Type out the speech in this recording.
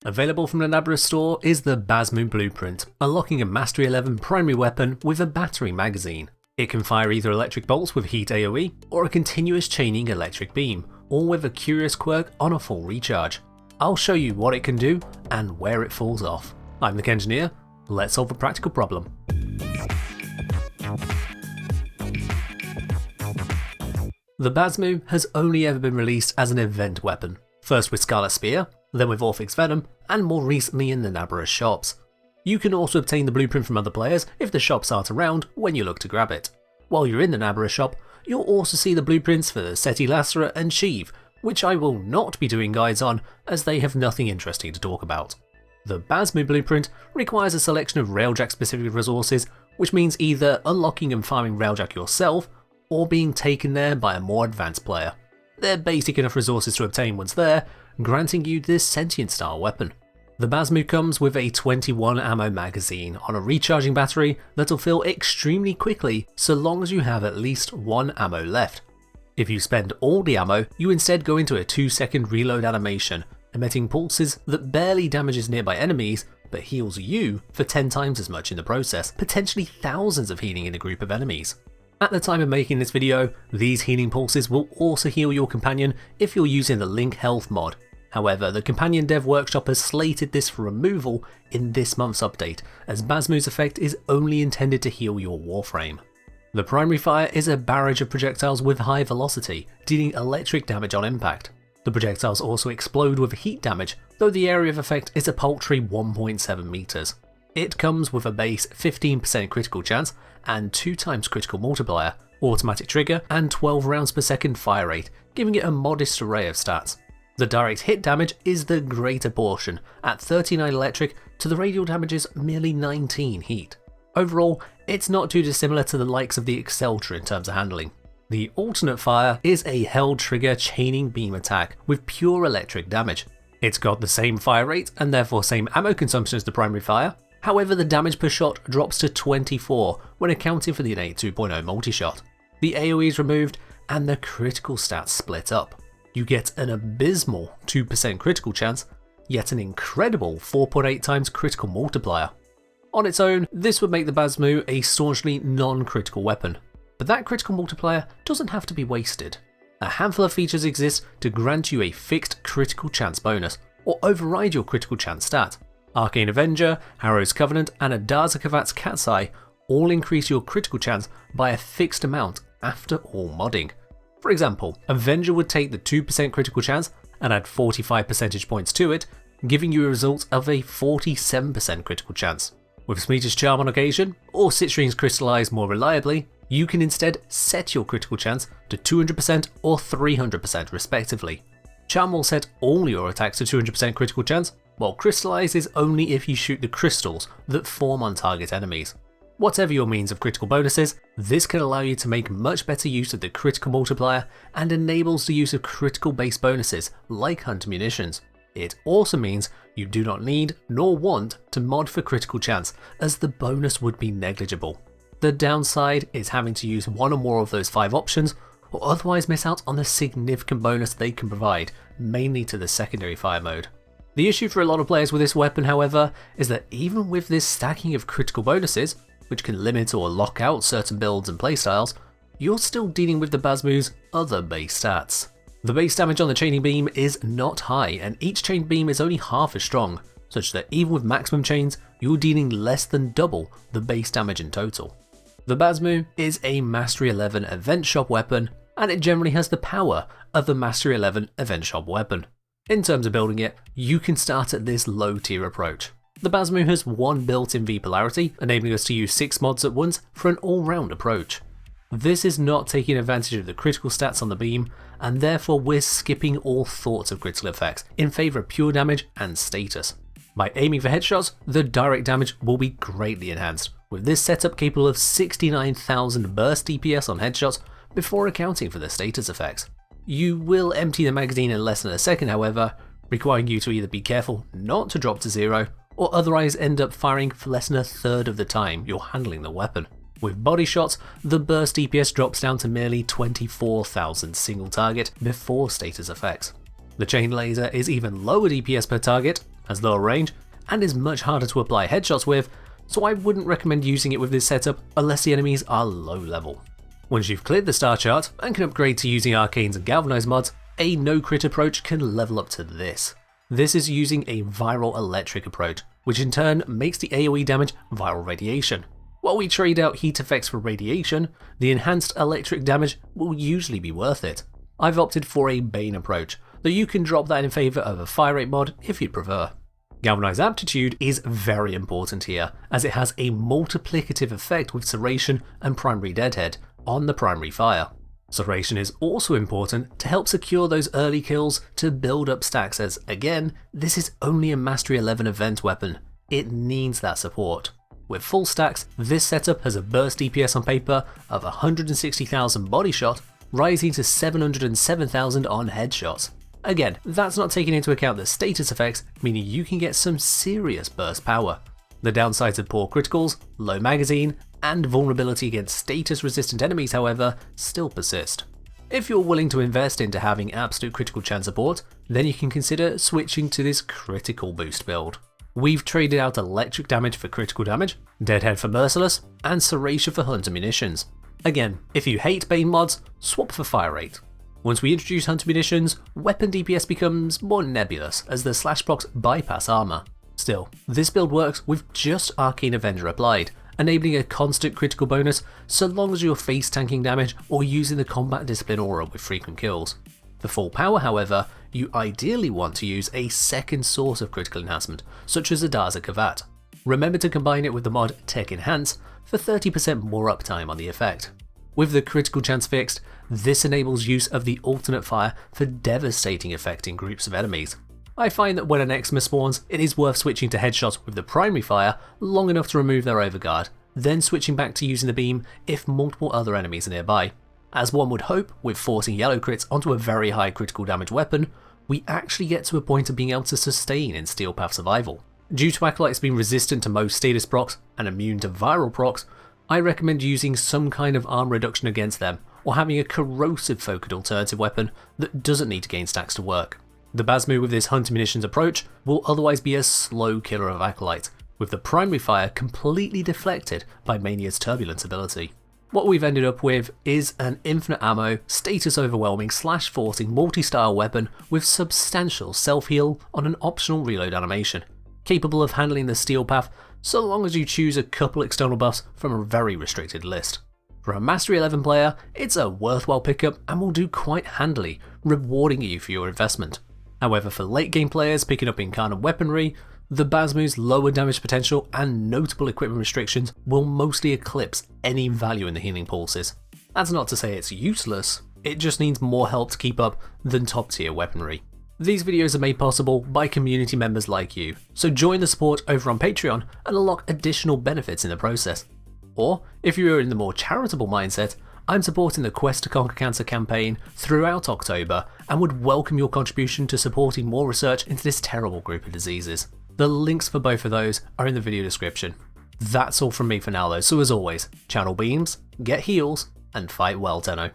Available from the Nabra store is the Basmu blueprint, unlocking a Mastery 11 primary weapon with a battery magazine. It can fire either electric bolts with heat AoE or a continuous chaining electric beam, all with a curious quirk on a full recharge. I'll show you what it can do and where it falls off. I'm the Engineer, let's solve a practical problem. The Basmu has only ever been released as an event weapon, first with Scarlet Spear, then with Orphic's Venom, and more recently in the Nabra shops. You can also obtain the blueprint from other players if the shops aren't around when you look to grab it. While you're in the Nabra shop, you'll also see the blueprints for the Seti Lacera and Sheev, which I will not be doing guides on as they have nothing interesting to talk about. The Basmu blueprint requires a selection of Railjack specific resources, which means either unlocking and farming Railjack yourself, or being taken there by a more advanced player. They're basic enough resources to obtain once there, granting you this sentient style weapon. The Basmu comes with a 21 ammo magazine on a recharging battery that'll fill extremely quickly so long as you have at least one ammo left. If you spend all the ammo, you instead go into a 2-second reload animation, emitting pulses that barely damages nearby enemies but heals you for 10 times as much in the process, potentially thousands of healing in a group of enemies. At the time of making this video, these healing pulses will also heal your companion if you're using the Link Health mod. However, the Companion Dev Workshop has slated this for removal in this month's update, as Basmu's effect is only intended to heal your Warframe. The primary fire is a barrage of projectiles with high velocity, dealing electric damage on impact. The projectiles also explode with heat damage, though the area of effect is a paltry 1.7 meters. It comes with a base 15% critical chance and 2 times critical multiplier, automatic trigger, and 12 rounds per second fire rate, giving it a modest array of stats. The direct hit damage is the greater portion, at 39 electric to the radial damage's merely 19 heat. Overall, it's not too dissimilar to the likes of the Exceltra in terms of handling. The alternate fire is a held trigger chaining beam attack with pure electric damage. It's got the same fire rate and therefore same ammo consumption as the primary fire, however the damage per shot drops to 24 when accounting for the innate 2.0 multi-shot. The AoE is removed and the critical stats split up. You get an abysmal 2% critical chance, yet an incredible 4.8 times critical multiplier. On its own, this would make the Basmu a staunchly non-critical weapon, but that critical multiplier doesn't have to be wasted. A handful of features exist to grant you a fixed critical chance bonus, or override your critical chance stat. Arcane Avenger, Harrow's Covenant, and Adazakavat's Cat's Eye all increase your critical chance by a fixed amount after all modding. For example, Avenger would take the 2% critical chance and add 45 percentage points to it, giving you a result of a 47% critical chance. With Smeeta's Charm on occasion, or Citrine's Crystallize more reliably, you can instead set your critical chance to 200% or 300% respectively. Charm will set all your attacks to 200% critical chance, while Crystallize is only if you shoot the crystals that form on target enemies. Whatever your means of critical bonuses, this can allow you to make much better use of the critical multiplier and enables the use of critical base bonuses like Hunter Munitions. It also means you do not need nor want to mod for critical chance, as the bonus would be negligible. The downside is having to use one or more of those 5 options, or otherwise miss out on the significant bonus they can provide, mainly to the secondary fire mode. The issue for a lot of players with this weapon, however, is that even with this stacking of critical bonuses, which can limit or lock out certain builds and playstyles, you're still dealing with the Basmu's other base stats. The base damage on the chaining beam is not high, and each chained beam is only half as strong, such that even with maximum chains, you're dealing less than double the base damage in total. The Basmu is a Mastery 11 event shop weapon, and it generally has the power of a Mastery 11 event shop weapon. In terms of building it, you can start at this low tier approach. The Basmu has one built-in V polarity, enabling us to use 6 mods at once for an all-round approach. This is not taking advantage of the critical stats on the beam, and therefore we're skipping all thoughts of critical effects in favour of pure damage and status. By aiming for headshots, the direct damage will be greatly enhanced, with this setup capable of 69,000 burst DPS on headshots before accounting for the status effects. You will empty the magazine in less than a second, however, requiring you to either be careful not to drop to 0, or otherwise end up firing for less than a third of the time you're handling the weapon. With body shots, the burst DPS drops down to merely 24,000 single target before status effects. The chain laser is even lower DPS per target, has lower range, and is much harder to apply headshots with, so I wouldn't recommend using it with this setup unless the enemies are low level. Once you've cleared the star chart and can upgrade to using arcanes and galvanize mods, a no crit approach can level up to this. This is using a viral electric approach, which in turn makes the AoE damage viral radiation. While we trade out heat effects for radiation, the enhanced electric damage will usually be worth it. I've opted for a Bane approach, though you can drop that in favour of a fire rate mod if you'd prefer. Galvanized Aptitude is very important here, as it has a multiplicative effect with Serration and Primary Deadhead on the primary fire. Serration is also important to help secure those early kills to build up stacks, as again, this is only a Mastery 11 event weapon. It needs that support. With full stacks, this setup has a burst DPS on paper of 160,000 body shot, rising to 707,000 on headshots. Again, that's not taking into account the status effects, meaning you can get some serious burst power. The downsides of poor criticals, low magazine, and vulnerability against status resistant enemies, however, still persist. If you're willing to invest into having absolute critical chance support, then you can consider switching to this critical boost build. We've traded out electric damage for critical damage, Deadhead for merciless, and Serration for hunter munitions. Again, if you hate Bane mods, swap for fire rate. Once we introduce hunter munitions, weapon DPS becomes more nebulous as the slash procs bypass armor. Still, this build works with just Arcane Avenger applied, enabling a constant critical bonus so long as you're face tanking damage or using the combat discipline aura with frequent kills. For full power, however, you ideally want to use a second source of critical enhancement, such as Adaza Kavat. Remember to combine it with the mod Tech Enhance for 30% more uptime on the effect. With the critical chance fixed, this enables use of the alternate fire for devastating effect in groups of enemies. I find that when an Xmas spawns, it is worth switching to headshots with the primary fire long enough to remove their overguard, then switching back to using the beam if multiple other enemies are nearby. As one would hope, with forcing yellow crits onto a very high critical damage weapon, we actually get to a point of being able to sustain in Steel Path survival. Due to Acolytes being resistant to most status procs and immune to viral procs, I recommend using some kind of armor reduction against them, or having a corrosive focused alternative weapon that doesn't need to gain stacks to work. The Basmu with this hunter munitions approach will otherwise be a slow killer of Acolyte, with the primary fire completely deflected by Mania's turbulence ability. What we've ended up with is an infinite ammo, status overwhelming slash forcing multi-style weapon with substantial self-heal on an optional reload animation, capable of handling the Steel Path so long as you choose a couple external buffs from a very restricted list. For a Mastery 11 player, it's a worthwhile pickup and will do quite handily, rewarding you for your investment. However, for late game players picking up incarnate weaponry, the Basmu's lower damage potential and notable equipment restrictions will mostly eclipse any value in the healing pulses. That's not to say it's useless, it just needs more help to keep up than top tier weaponry. These videos are made possible by community members like you, so join the support over on Patreon and unlock additional benefits in the process. Or, if you are in the more charitable mindset, I'm supporting the Quest to Conquer Cancer campaign throughout October and would welcome your contribution to supporting more research into this terrible group of diseases. The links for both of those are in the video description. That's all from me for now though, so as always, channel beams, get heals, and fight well, Tenno.